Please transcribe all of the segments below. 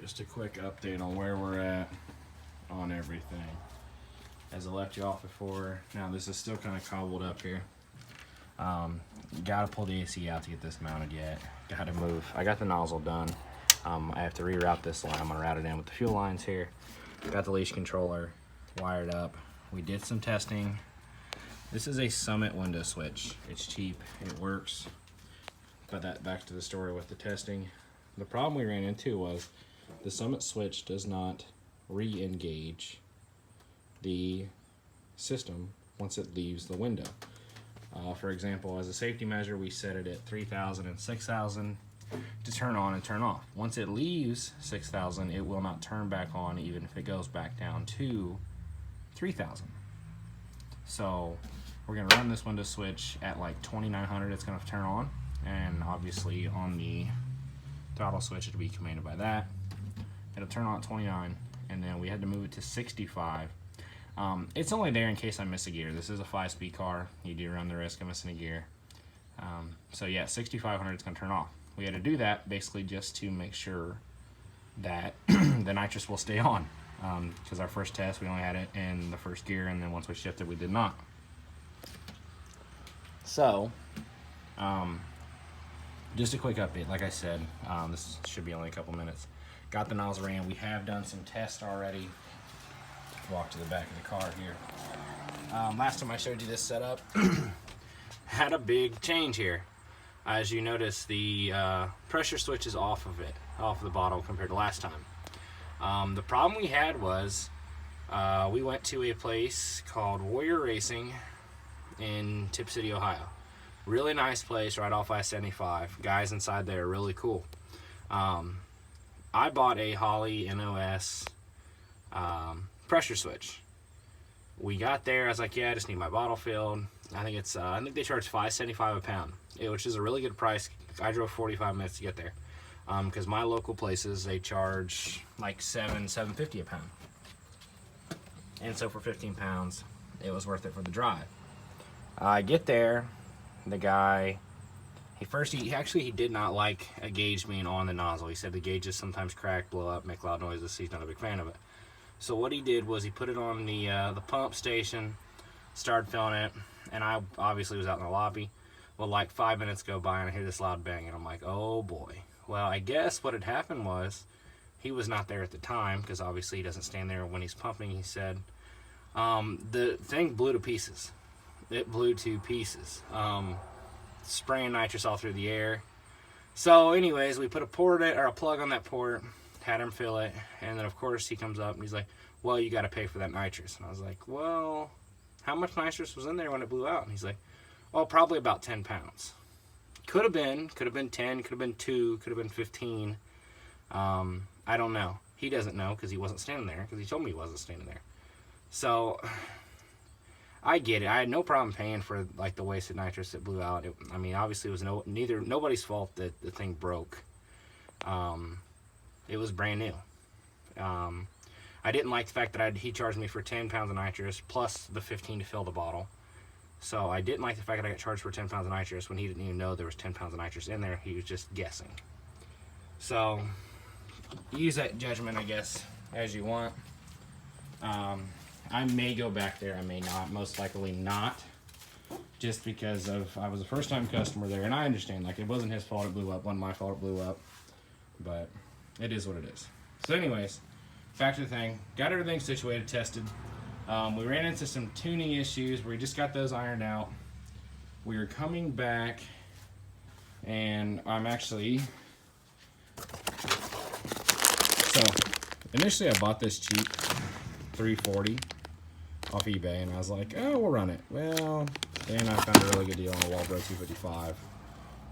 Just a quick update on where we're at on everything. As I left you off before, now this is still kind of cobbled up here. You gotta pull the AC out to get this mounted yet. Gotta move. I got the nozzle done. I have to reroute this line. I'm gonna route it in with the fuel lines here. Got the leash controller wired up. We did some testing. This is a Summit window switch. It's cheap, it works. But that back to the story with the testing. The problem we ran into was the Summit switch does not re-engage the system once it leaves the window. For example, as a safety measure, we set it at 3,000 and 6,000 to turn on and turn off. Once it leaves 6,000, it will not turn back on even if it goes back down to 3,000. So we're gonna run this window switch at like 2,900, it's gonna turn on. And obviously on the throttle switch, it'll be commanded by that. It'll turn on at 29, and then we had to move it to 65. It's only there in case I miss a gear. This is a 5-speed car. You do run the risk of missing a gear. So yeah, 6,500 is gonna turn off. We had to do that basically just to make sure that the nitrous will stay on. Because our first test, we only had it in the first gear, and then once we shifted, we did not. So, just a quick update. Like I said, this should be only a couple minutes. Got the nozzle ran. We have done some tests already. Walk to the back of the car here. Last time I showed you this setup, had a big change here. As you notice, the pressure switch is off of it, off the bottle compared to last time. The problem we had was we went to a place called Warrior Racing in Tip City, Ohio. Really nice place right off Sn95. Guys inside there are really cool. I bought a Holley NOS pressure switch. We got there, I was like, yeah, I just need my bottle filled. I think it's I think they charge $5.75 a pound, which is a really good price. I drove 45 minutes to get there. Because my local places, they charge like $7.50 a pound. And so for 15 pounds, it was worth it for the drive. I get there, the guy, he did not like a gauge being on the nozzle. He said the gauges sometimes crack, blow up, make loud noises, so he's not a big fan of it. So what he did was he put it on the pump station, started filling it, and I obviously was out in the lobby. Well, like 5 minutes go by and I hear this loud bang, and I'm like, oh boy. Well, I guess what had happened was he was not there at the time, because obviously he doesn't stand there when he's pumping. He said the thing blew to pieces. It blew to pieces, spraying nitrous all through the air. So anyways, we put a plug on that port, had him fill it, and then of course he comes up and he's like, well, you got to pay for that nitrous. And I was like, well, how much nitrous was in there when it blew out? And he's like, well, probably about 10 pounds. Could have been 10, could have been 2, could have been 15. I don't know. He doesn't know because he wasn't standing there, because he told me he wasn't standing there. So I get it. I had no problem paying for like the wasted nitrous that blew out. I mean, obviously it was nobody's fault that the thing broke. It was brand new. I didn't like the fact that he charged me for 10 pounds of nitrous plus the 15 to fill the bottle. So I didn't like the fact that I got charged for 10 pounds of nitrous when he didn't even know there was 10 pounds of nitrous in there. He was just guessing. So use that judgment, I guess, as you want. I may go back there, I may not, most likely not, just because I was a first-time customer there, and I understand, like, it wasn't his fault it blew up, wasn't my fault it blew up, but it is what it is. So anyways, back to the thing, got everything situated, tested. We ran into some tuning issues. We just got those ironed out. We were coming back, and I'm actually, so initially I bought this cheap $340 off eBay, and I was like, oh, we'll run it. Well, then I found a really good deal on a Walbro 255,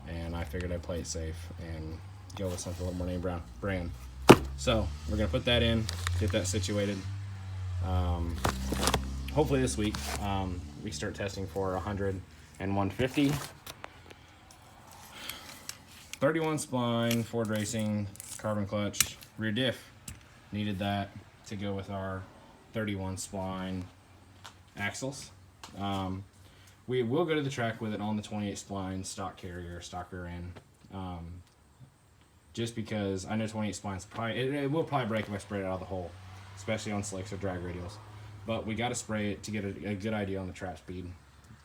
and I figured I'd play it safe and go with something a little more name brand. So we're gonna put that in, get that situated. Hopefully this week we start testing for 100 and 150. 31 spline, Ford Racing, carbon clutch, rear diff. Needed that to go with our 31 spline axles. We will go to the track with it on the 28 spline stock carrier, stock rear end. just because I know 28 splines probably it will probably break if I spray it out of the hole, especially on slicks or drag radials. But we got to spray it to get a good idea on the trap speed,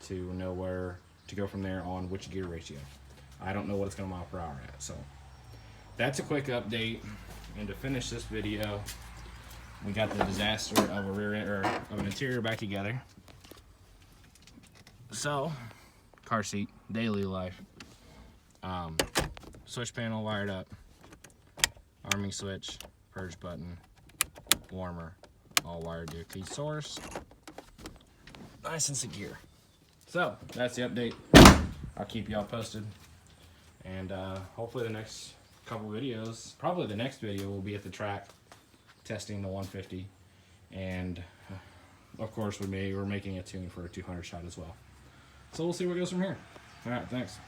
to know where to go from there on which gear ratio. I don't know what it's going to mile per hour at. So that's a quick update. And to finish this video, we got the disaster of a rear end, or of an interior back together. So car seat, daily life, switch panel wired up, arming switch, purge button, warmer, all wired to a key source, nice and secure. So that's the update. I'll keep y'all posted, and hopefully the next couple videos, probably the next video, will be at the track testing the 150, and of course we're making a tune for a 200 shot as well. So we'll see what goes from here. All right, thanks.